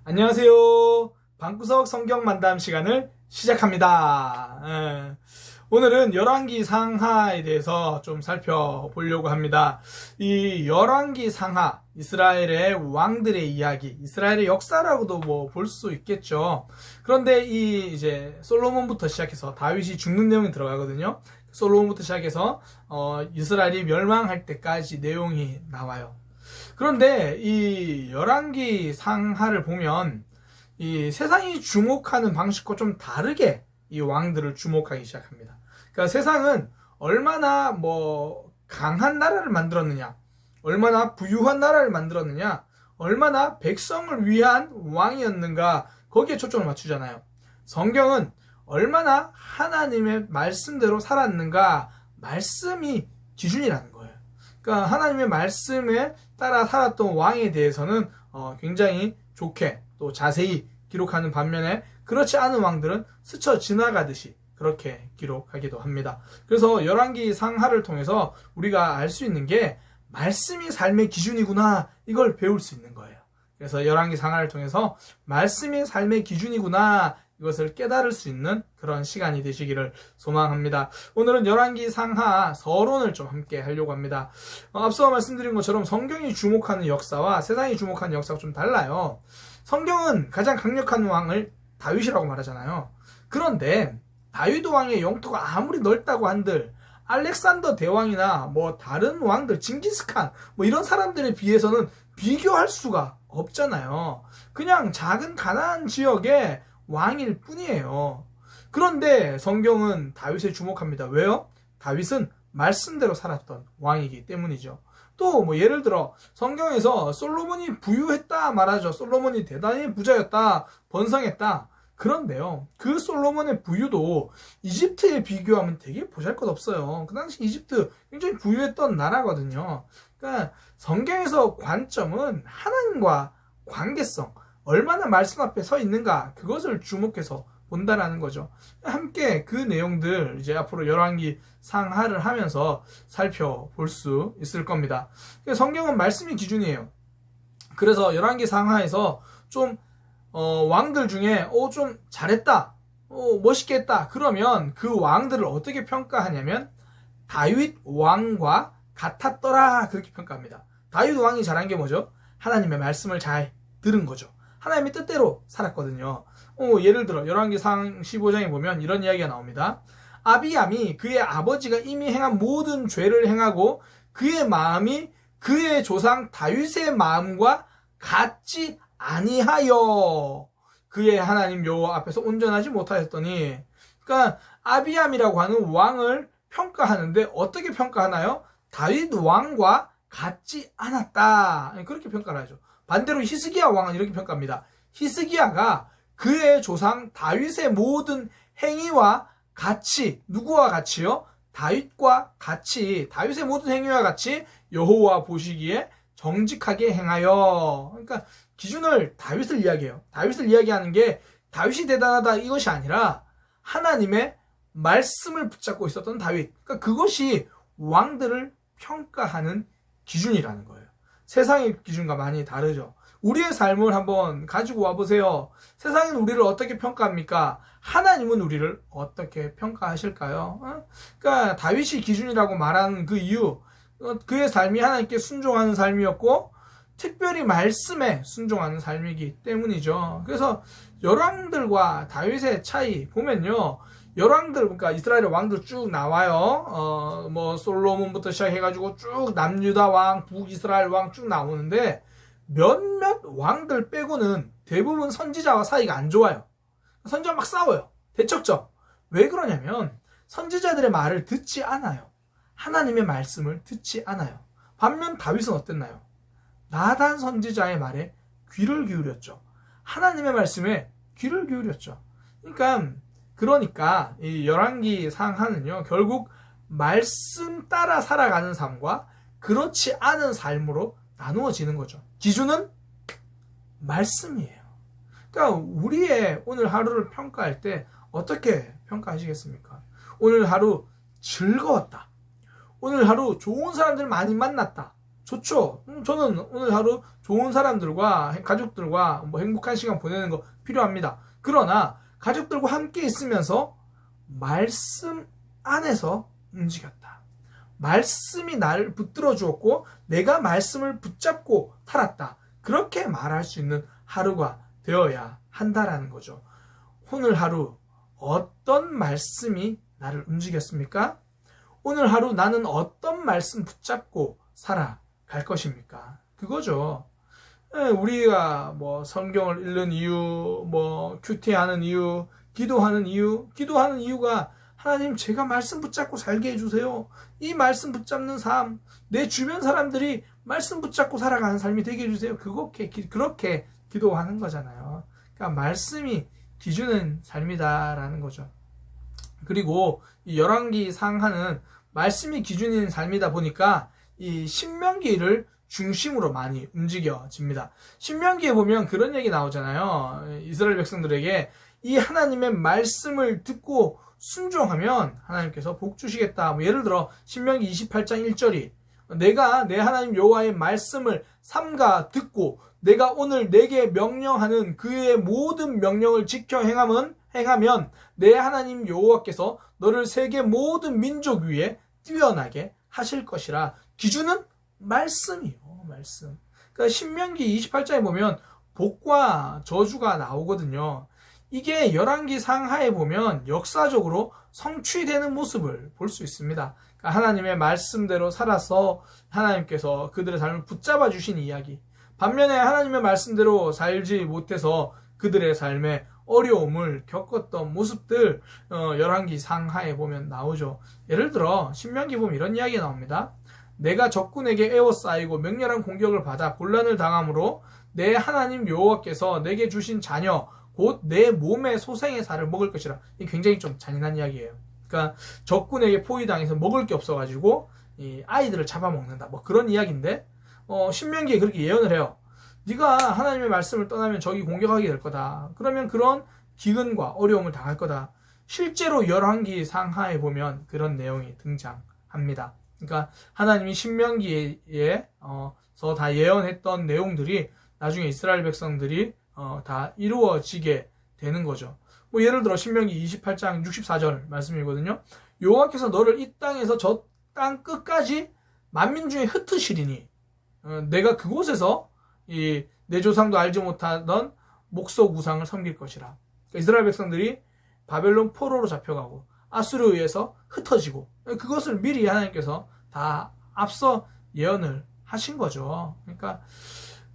안녕하세요. 방구석 성경 만담 시간을 시작합니다. 오늘은 열왕기 상하에 대해서 좀 살펴보려고 합니다. 이 열왕기 상하, 이스라엘의 왕들의 이야기, 이스라엘의 역사라고도 뭐 볼 수 있겠죠. 그런데 이제 솔로몬부터 시작해서 다윗이 죽는 내용이 들어가거든요. 솔로몬부터 시작해서 이스라엘이 멸망할 때까지 내용이 나와요. 그런데 이 열왕기 상하를 보면 이 세상이 주목하는 방식과 좀 다르게 이 왕들을 주목하기 시작합니다. 그러니까 세상은 얼마나 강한 나라를 만들었느냐, 얼마나 부유한 나라를 만들었느냐, 얼마나 백성을 위한 왕이었는가, 거기에 초점을 맞추잖아요. 성경은 얼마나 하나님의 말씀대로 살았는가, 말씀이 기준이라는 거예요. 그러니까 하나님의 말씀에 따라 살았던 왕에 대해서는 굉장히 좋게 또 자세히 기록하는 반면에 그렇지 않은 왕들은 스쳐 지나가듯이 그렇게 기록하기도 합니다. 그래서 열왕기 상하를 통해서 우리가 알 수 있는 게 말씀이 삶의 기준이구나, 이걸 배울 수 있는 거예요. 그래서 열왕기 상하를 통해서 말씀이 삶의 기준이구나, 이것을 깨달을 수 있는 그런 시간이 되시기를 소망합니다. 오늘은 열왕기 상하 서론을 좀 함께 하려고 합니다. 앞서 말씀드린 것처럼 성경이 주목하는 역사와 세상이 주목하는 역사가 좀 달라요. 성경은 가장 강력한 왕을 다윗이라고 말하잖아요. 그런데 다윗 왕의 영토가 아무리 넓다고 한들 알렉산더 대왕이나 다른 왕들, 징기스칸 이런 사람들에 비해서는 비교할 수가 없잖아요. 그냥 작은 가나안 지역에 왕일 뿐이에요. 그런데 성경은 다윗에 주목합니다. 왜요? 다윗은 말씀대로 살았던 왕이기 때문이죠. 또 예를 들어 성경에서 솔로몬이 부유했다 말하죠. 솔로몬이 대단히 부자였다, 번성했다. 그런데요, 그 솔로몬의 부유도 이집트에 비교하면 되게 보잘것없어요. 그 당시 이집트 굉장히 부유했던 나라거든요. 그러니까 성경에서 관점은 하나님과 관계성, 얼마나 말씀 앞에 서 있는가, 그것을 주목해서 본다라는 거죠. 함께 그 내용들 이제 앞으로 열왕기 상하를 하면서 살펴볼 수 있을 겁니다. 성경은 말씀이 기준이에요. 그래서 열왕기 상하에서 좀 왕들 중에 좀 잘했다, 멋있게 했다, 그러면 그 왕들을 어떻게 평가하냐면 다윗 왕과 같았더라, 그렇게 평가합니다. 다윗 왕이 잘한 게 뭐죠? 하나님의 말씀을 잘 들은 거죠. 하나님의 뜻대로 살았거든요. 예를 들어 열왕기상 15장에 보면 이런 이야기가 나옵니다. 아비암이 그의 아버지가 이미 행한 모든 죄를 행하고 그의 마음이 그의 조상 다윗의 마음과 같지 아니하여 그의 하나님 여호와 앞에서 온전하지 못하였더니, 그러니까 아비암이라고 하는 왕을 평가하는데 어떻게 평가하나요? 다윗 왕과 같지 않았다, 그렇게 평가를 하죠. 반대로 히스기야 왕은 이렇게 평가합니다. 히스기야가 그의 조상 다윗의 모든 행위와 같이, 누구와 같이요? 다윗과 같이, 다윗의 모든 행위와 같이 여호와 보시기에 정직하게 행하여. 그러니까 기준을 다윗을 이야기해요. 다윗을 이야기하는 게 다윗이 대단하다 이것이 아니라 하나님의 말씀을 붙잡고 있었던 다윗, 그러니까 그것이 왕들을 평가하는 기준이라는 거예요. 세상의 기준과 많이 다르죠. 우리의 삶을 한번 가지고 와보세요. 세상은 우리를 어떻게 평가합니까? 하나님은 우리를 어떻게 평가하실까요? 그러니까 다윗이 기준이라고 말하는 그 이유, 그의 삶이 하나님께 순종하는 삶이었고 특별히 말씀에 순종하는 삶이기 때문이죠. 그래서 열왕들과 다윗의 차이 보면요, 열왕들, 그러니까 이스라엘의 왕들 쭉 나와요. 솔로몬부터 시작해가지고 쭉 남유다 왕, 북이스라엘 왕 쭉 나오는데 몇몇 왕들 빼고는 대부분 선지자와 사이가 안 좋아요. 선지자와 막 싸워요. 대척점. 왜 그러냐면 선지자들의 말을 듣지 않아요. 하나님의 말씀을 듣지 않아요. 반면 다윗은 어땠나요? 나단 선지자의 말에 귀를 기울였죠. 하나님의 말씀에 귀를 기울였죠. 그러니까 이 열왕기 상하는요, 결국 말씀 따라 살아가는 삶과 그렇지 않은 삶으로 나누어지는 거죠. 기준은 말씀이에요. 그러니까 우리의 오늘 하루를 평가할 때 어떻게 평가하시겠습니까? 오늘 하루 즐거웠다, 오늘 하루 좋은 사람들 많이 만났다, 좋죠. 저는 오늘 하루 좋은 사람들과 가족들과 뭐 행복한 시간 보내는 거 필요합니다. 그러나 가족들과 함께 있으면서 말씀 안에서 움직였다. 말씀이 나를 붙들어 주었고 내가 말씀을 붙잡고 살았다. 그렇게 말할 수 있는 하루가 되어야 한다라는 거죠. 오늘 하루 어떤 말씀이 나를 움직였습니까? 오늘 하루 나는 어떤 말씀 붙잡고 살아갈 것입니까? 그거죠. 우리가 뭐 성경을 읽는 이유, 뭐 큐티하는 이유, 기도하는 이유가 하나님 제가 말씀 붙잡고 살게 해주세요. 이 말씀 붙잡는 삶, 내 주변 사람들이 말씀 붙잡고 살아가는 삶이 되게 해주세요. 그렇게 기도하는 거잖아요. 그러니까 말씀이 기준은 삶이다라는 거죠. 그리고 이 열왕기 상하는 말씀이 기준인 삶이다 보니까 이 신명기를 중심으로 많이 움직여집니다. 신명기에 보면 그런 얘기 나오잖아요. 이스라엘 백성들에게 이 하나님의 말씀을 듣고 순종하면 하나님께서 복 주시겠다. 뭐 예를 들어 신명기 28장 1절이 내가 내 하나님 여호와의 말씀을 삼가 듣고 내가 오늘 내게 명령하는 그의 모든 명령을 지켜 행하면 내 하나님 여호와께서 너를 세계 모든 민족 위에 뛰어나게 하실 것이라. 기준은 말씀이요. 말씀. 그러니까 신명기 28장에 보면 복과 저주가 나오거든요. 이게 열왕기 상하에 보면 역사적으로 성취되는 모습을 볼 수 있습니다. 그러니까 하나님의 말씀대로 살아서 하나님께서 그들의 삶을 붙잡아 주신 이야기. 반면에 하나님의 말씀대로 살지 못해서 그들의 삶에 어려움을 겪었던 모습들 열왕기 상하에 보면 나오죠. 예를 들어 신명기 보면 이런 이야기가 나옵니다. 내가 적군에게 에워싸이고 맹렬한 공격을 받아 곤란을 당함으로 내 하나님 여호와께서 내게 주신 자녀 곧 내 몸의 소생의 살을 먹을 것이라. 이게 굉장히 좀 잔인한 이야기예요. 그러니까 적군에게 포위당해서 먹을 게 없어가지고 이 아이들을 잡아먹는다. 뭐 그런 이야기인데 신명기에 그렇게 예언을 해요. 네가 하나님의 말씀을 떠나면 적이 공격하게 될 거다. 그러면 그런 기근과 어려움을 당할 거다. 실제로 열왕기 상하에 보면 그런 내용이 등장합니다. 그러니까 하나님이 신명기에서 다 예언했던 내용들이 나중에 이스라엘 백성들이 다 이루어지게 되는 거죠. 뭐 예를 들어 신명기 28장 64절 말씀이거든요. 여호와께서 너를 이 땅에서 저 땅 끝까지 만민 중에 흩으시리니 내가 그곳에서 내 조상도 알지 못하던 목석 우상을 섬길 것이라. 그러니까 이스라엘 백성들이 바벨론 포로로 잡혀가고 아수르에 의해서 흩어지고 그것을 미리 하나님께서 다 앞서 예언을 하신 거죠. 그러니까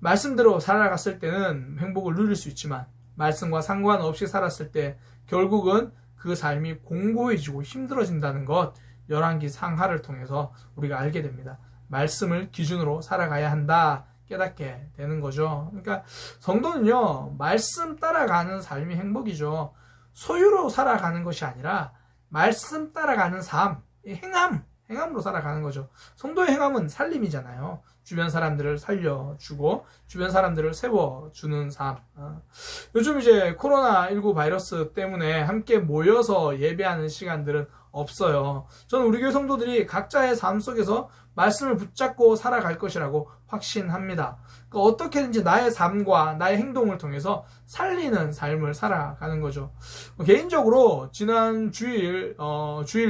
말씀대로 살아갔을 때는 행복을 누릴 수 있지만 말씀과 상관없이 살았을 때 결국은 그 삶이 공고해지고 힘들어진다는 것 열왕기 상하를 통해서 우리가 알게 됩니다. 말씀을 기준으로 살아가야 한다 깨닫게 되는 거죠. 그러니까 성도는요 말씀 따라가는 삶이 행복이죠. 소유로 살아가는 것이 아니라 말씀 따라가는 삶, 행함으로 살아가는 거죠. 성도의 행함은 살림이잖아요. 주변 사람들을 살려주고 주변 사람들을 세워주는 삶. 요즘 이제 코로나19 바이러스 때문에 함께 모여서 예배하는 시간들은 없어요. 저는 우리 교회 성도들이 각자의 삶 속에서 말씀을 붙잡고 살아갈 것이라고 확신합니다. 그러니까 어떻게든지 나의 삶과 나의 행동을 통해서 살리는 삶을 살아가는 거죠. 개인적으로 지난 주일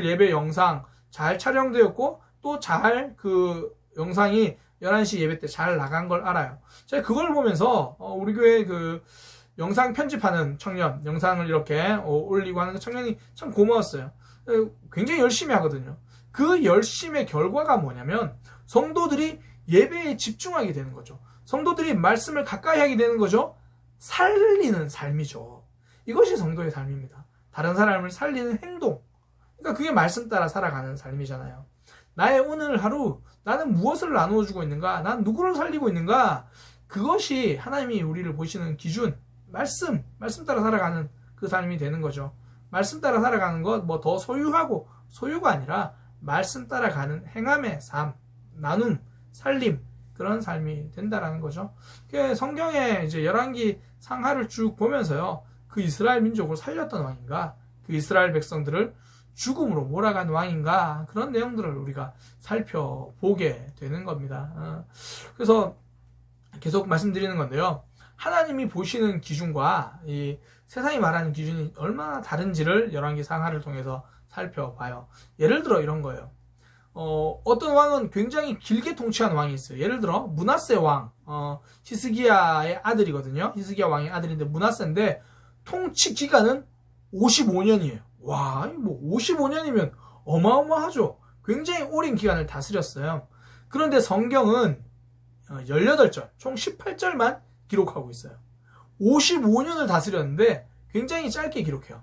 예배 영상 잘 촬영되었고 또 잘 그 영상이 11시 예배 때 잘 나간 걸 알아요. 제가 그걸 보면서 우리 교회 그 영상 편집하는 청년, 영상을 이렇게 올리고 하는 청년이 참 고마웠어요. 굉장히 열심히 하거든요. 그 열심의 결과가 뭐냐면 성도들이 예배에 집중하게 되는 거죠. 성도들이 말씀을 가까이 하게 되는 거죠. 살리는 삶이죠. 이것이 성도의 삶입니다. 다른 사람을 살리는 행동. 그러니까 그게 말씀 따라 살아가는 삶이잖아요. 나의 오늘 하루 나는 무엇을 나누어주고 있는가? 난 누구를 살리고 있는가? 그것이 하나님이 우리를 보시는 기준, 말씀 따라 살아가는 그 삶이 되는 거죠. 말씀 따라 살아가는 것 뭐 더 소유하고 소유가 아니라 말씀 따라가는 행함의 삶, 나눔, 살림 그런 삶이 된다라는 거죠. 성경에 이제 열왕기 상하를 쭉 보면서요. 그 이스라엘 민족을 살렸던 왕인가? 그 이스라엘 백성들을 죽음으로 몰아간 왕인가, 그런 내용들을 우리가 살펴보게 되는 겁니다. 그래서 계속 말씀드리는 건데요. 하나님이 보시는 기준과 이 세상이 말하는 기준이 얼마나 다른지를 열왕기 상하를 통해서 살펴봐요. 예를 들어 이런 거예요. 어떤 왕은 굉장히 길게 통치한 왕이 있어요. 예를 들어 므낫세 왕, 히스기야의 아들이거든요. 히스기야 왕의 아들인데 므낫세인데 통치 기간은 55년이에요. 와, 뭐 55년이면 어마어마하죠. 굉장히 오랜 기간을 다스렸어요. 그런데 성경은 18절, 총 18절만 기록하고 있어요. 55년을 다스렸는데 굉장히 짧게 기록해요.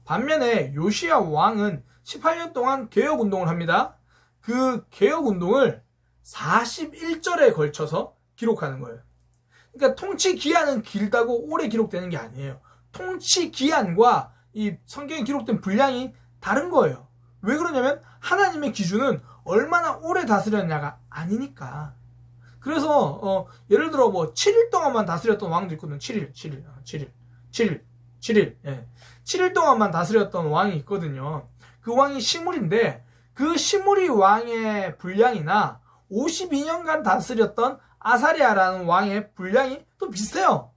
반면에 요시야 왕은 18년 동안 개혁운동을 합니다. 그 개혁운동을 41절에 걸쳐서 기록하는 거예요. 그러니까 통치 기한은 길다고 오래 기록되는 게 아니에요. 통치 기한과 이 성경에 기록된 분량이 다른 거예요. 왜 그러냐면 하나님의 기준은 얼마나 오래 다스렸냐가 아니니까. 그래서 예를 들어 뭐 7일 동안만 다스렸던 왕도 있거든요. 7일. 예. 7일 동안만 다스렸던 왕이 있거든요. 그 왕이 시므리인데 그 시므리 왕의 분량이나 52년간 다스렸던 아사리아라는 왕의 분량이 또 비슷해요.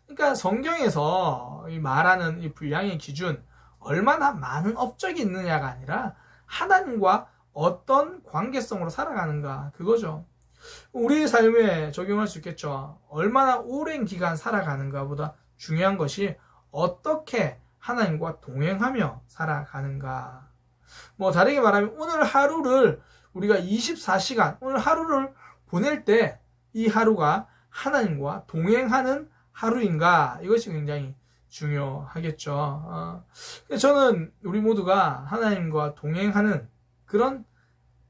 그러니까 성경에서 말하는 이 분량의 기준, 얼마나 많은 업적이 있느냐가 아니라 하나님과 어떤 관계성으로 살아가는가, 그거죠. 우리의 삶에 적용할 수 있겠죠. 얼마나 오랜 기간 살아가는가 보다 중요한 것이 어떻게 하나님과 동행하며 살아가는가. 뭐 다르게 말하면 오늘 하루를 우리가 24시간, 오늘 하루를 보낼 때 이 하루가 하나님과 동행하는 하루인가, 이것이 굉장히 중요하겠죠. 저는 우리 모두가 하나님과 동행하는 그런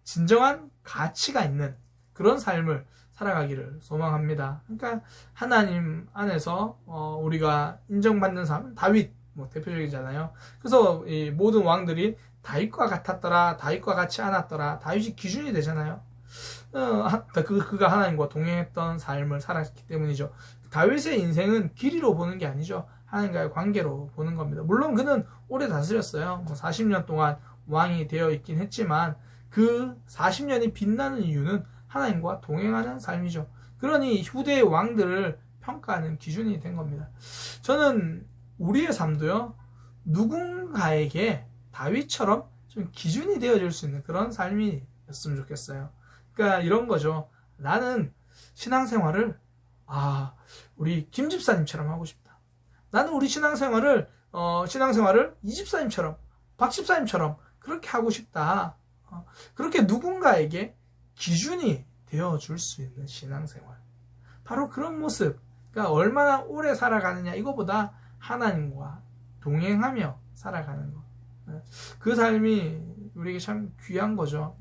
진정한 가치가 있는 그런 삶을 살아가기를 소망합니다. 그러니까 하나님 안에서 우리가 인정받는 삶, 다윗 뭐 대표적이잖아요. 그래서 이 모든 왕들이 다윗과 같았더라, 다윗과 같지 않았더라, 다윗이 기준이 되잖아요. 그가 하나님과 동행했던 삶을 살았기 때문이죠. 다윗의 인생은 길이로 보는 게 아니죠. 하나님과의 관계로 보는 겁니다. 물론 그는 오래 다스렸어요. 뭐 40년 동안 왕이 되어 있긴 했지만 그 40년이 빛나는 이유는 하나님과 동행하는 삶이죠. 그러니 후대의 왕들을 평가하는 기준이 된 겁니다. 저는 우리의 삶도요, 누군가에게 다윗처럼 좀 기준이 되어질 수 있는 그런 삶이었으면 좋겠어요. 그러니까 이런 거죠. 나는 신앙생활을 우리 김 집사님처럼 하고 싶다. 나는 우리 신앙생활을 이 집사님처럼, 박 집사님처럼 그렇게 하고 싶다. 그렇게 누군가에게 기준이 되어줄 수 있는 신앙생활. 바로 그런 모습. 그러니까 얼마나 오래 살아가느냐, 이거보다 하나님과 동행하며 살아가는 것. 그 삶이 우리에게 참 귀한 거죠.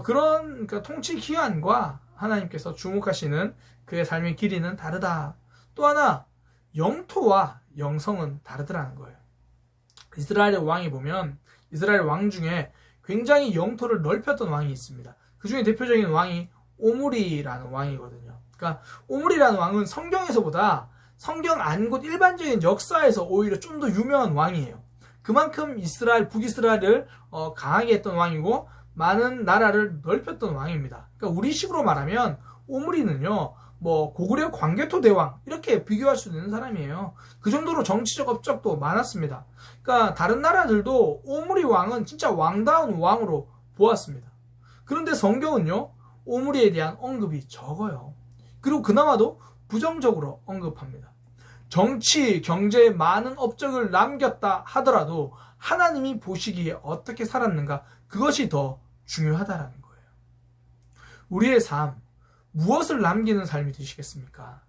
그러니까 통치 기한과 하나님께서 주목하시는 그의 삶의 길이는 다르다. 또 하나, 영토와 영성은 다르더라는 거예요. 이스라엘의 왕이 보면 이스라엘 왕 중에 굉장히 영토를 넓혔던 왕이 있습니다. 그 중에 대표적인 왕이 오므리라는 왕이거든요. 그러니까 오므리라는 왕은 성경에서보다 성경 아닌 일반적인 역사에서 오히려 좀 더 유명한 왕이에요. 그만큼 북이스라엘을 강하게 했던 왕이고 많은 나라를 넓혔던 왕입니다. 그러니까 우리식으로 말하면 오므리는요, 뭐 고구려 광개토 대왕 이렇게 비교할 수 있는 사람이에요. 그 정도로 정치적 업적도 많았습니다. 그러니까 다른 나라들도 오므리 왕은 진짜 왕다운 왕으로 보았습니다. 그런데 성경은요, 오므리에 대한 언급이 적어요. 그리고 그나마도 부정적으로 언급합니다. 정치, 경제에 많은 업적을 남겼다 하더라도 하나님이 보시기에 어떻게 살았는가, 그것이 더 중요하다라는 거예요. 우리의 삶, 무엇을 남기는 삶이 되시겠습니까?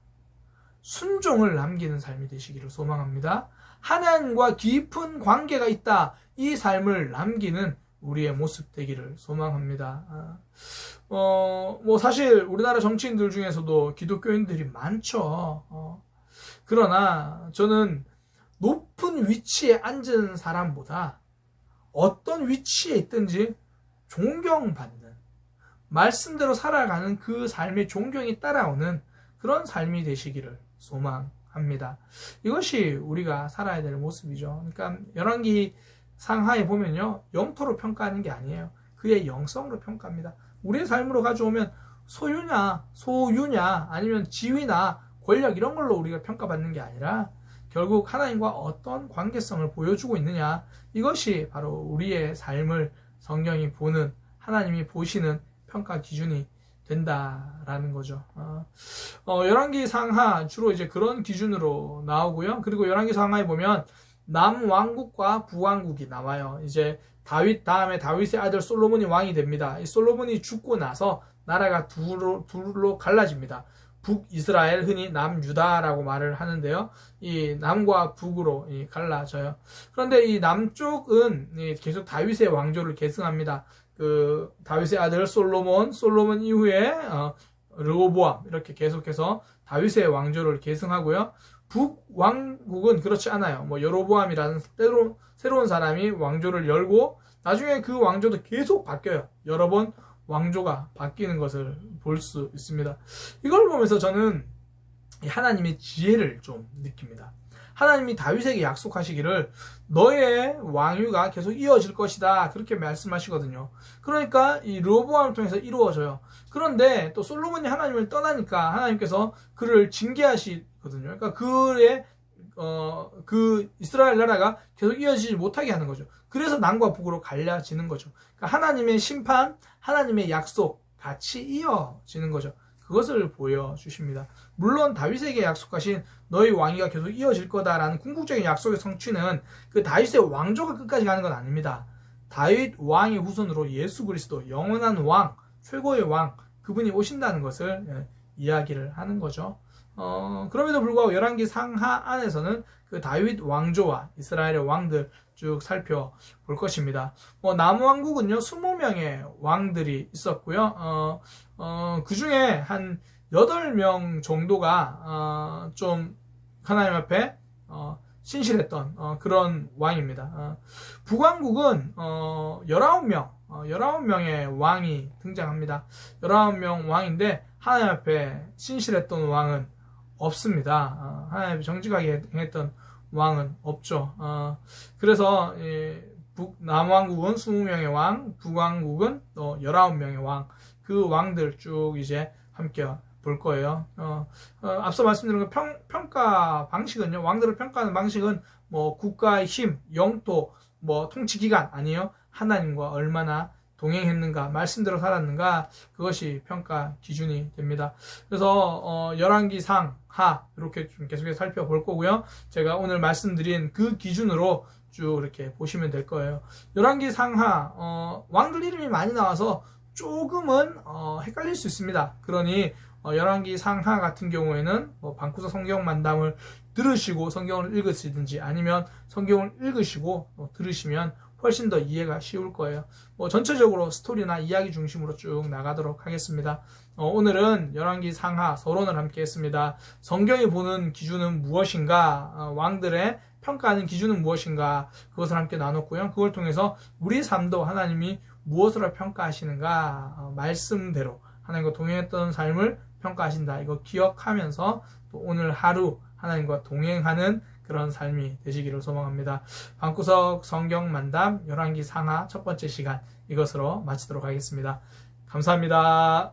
순종을 남기는 삶이 되시기를 소망합니다. 하나님과 깊은 관계가 있다, 이 삶을 남기는 우리의 모습 되기를 소망합니다. 뭐 사실 우리나라 정치인들 중에서도 기독교인들이 많죠. 그러나 저는 높은 위치에 앉은 사람보다 어떤 위치에 있든지 존경받는, 말씀대로 살아가는 그 삶의 존경이 따라오는 그런 삶이 되시기를 소망합니다. 이것이 우리가 살아야 될 모습이죠. 그러니까 열왕기 상하에 보면요, 영토로 평가하는 게 아니에요. 그의 영성으로 평가합니다. 우리의 삶으로 가져오면 소유냐, 아니면 지위나 권력 이런 걸로 우리가 평가받는 게 아니라 결국 하나님과 어떤 관계성을 보여주고 있느냐, 이것이 바로 우리의 삶을 성경이 보는, 하나님이 보시는 평가 기준이 된다라는 거죠. 열왕기 상하 주로 이제 그런 기준으로 나오고요. 그리고 열왕기 상하에 보면 남왕국과 부왕국이 나와요. 이제 다윗 다음에 다윗의 아들 솔로몬이 왕이 됩니다. 이 솔로몬이 죽고 나서 나라가 둘로 갈라집니다. 북이스라엘, 흔히 남유다라고 말을 하는데요. 이 남과 북으로 갈라져요. 그런데 이 남쪽은 계속 다윗의 왕조를 계승합니다. 그 다윗의 아들 솔로몬 이후에 르호보암, 이렇게 계속해서 다윗의 왕조를 계승하고요. 북왕국은 그렇지 않아요. 뭐 여로보암이라는 새로운 사람이 왕조를 열고 나중에 그 왕조도 계속 바뀌어요. 여러 번 왕조가 바뀌는 것을 볼 수 있습니다. 이걸 보면서 저는 하나님의 지혜를 좀 느낍니다. 하나님이 다윗에게 약속하시기를 너의 왕위가 계속 이어질 것이다, 그렇게 말씀하시거든요. 그러니까 이 르호보암을 통해서 이루어져요. 그런데 또 솔로몬이 하나님을 떠나니까 하나님께서 그를 징계하시거든요. 그러니까 그 이스라엘 나라가 계속 이어지지 못하게 하는 거죠. 그래서 남과 북으로 갈라지는 거죠. 그러니까 하나님의 심판, 하나님의 약속 같이 이어지는 거죠. 그것을 보여주십니다. 물론 다윗에게 약속하신 너희 왕위가 계속 이어질 거다라는 궁극적인 약속의 성취는 그 다윗의 왕조가 끝까지 가는 건 아닙니다. 다윗 왕의 후손으로 예수 그리스도, 영원한 왕, 최고의 왕, 그분이 오신다는 것을 이야기를 하는 거죠. 그럼에도 불구하고 열왕기 상하 안에서는 그 다윗 왕조와 이스라엘의 왕들 쭉 살펴볼 것입니다. 남왕국은요 20명의 왕들이 있었고요. 그 중에 한 8명 정도가 좀 하나님 앞에 신실했던 그런 왕입니다. 북왕국은 19명의 왕이 등장합니다. 19명 왕인데 하나님 앞에 신실했던 왕은 없습니다. 하나님 정직하게 행했던 왕은 없죠. 그래서 남왕국은 20명의 왕, 북왕국은 또 19명의 왕, 그 왕들 쭉 이제 함께 볼 거예요. 앞서 말씀드린 그 평가 방식은요, 왕들을 평가하는 방식은 뭐 국가의 힘, 영토, 뭐 통치 기간 아니에요. 하나님과 얼마나 동행했는가, 말씀대로 살았는가, 그것이 평가 기준이 됩니다. 그래서 열왕기 상하 이렇게 좀 계속해서 살펴볼 거고요. 제가 오늘 말씀드린 그 기준으로 쭉 이렇게 보시면 될 거예요. 열왕기 상하 왕들 이름이 많이 나와서 조금은 헷갈릴 수 있습니다. 그러니 열왕기 상하 같은 경우에는 방구석 성경 만담을 들으시고 성경을 읽으시든지 아니면 성경을 읽으시고 들으시면 훨씬 더 이해가 쉬울 거예요. 전체적으로 스토리나 이야기 중심으로 쭉 나가도록 하겠습니다. 오늘은 열왕기 상하 서론을 함께 했습니다. 성경이 보는 기준은 무엇인가, 왕들의 평가하는 기준은 무엇인가, 그것을 함께 나눴고요. 그걸 통해서 우리 삶도 하나님이 무엇으로 평가하시는가, 말씀대로 하나님과 동행했던 삶을 평가하신다, 이거 기억하면서 또 오늘 하루 하나님과 동행하는 그런 삶이 되시기를 소망합니다. 방구석 성경 만담 열왕기 상하 첫 번째 시간, 이것으로 마치도록 하겠습니다. 감사합니다.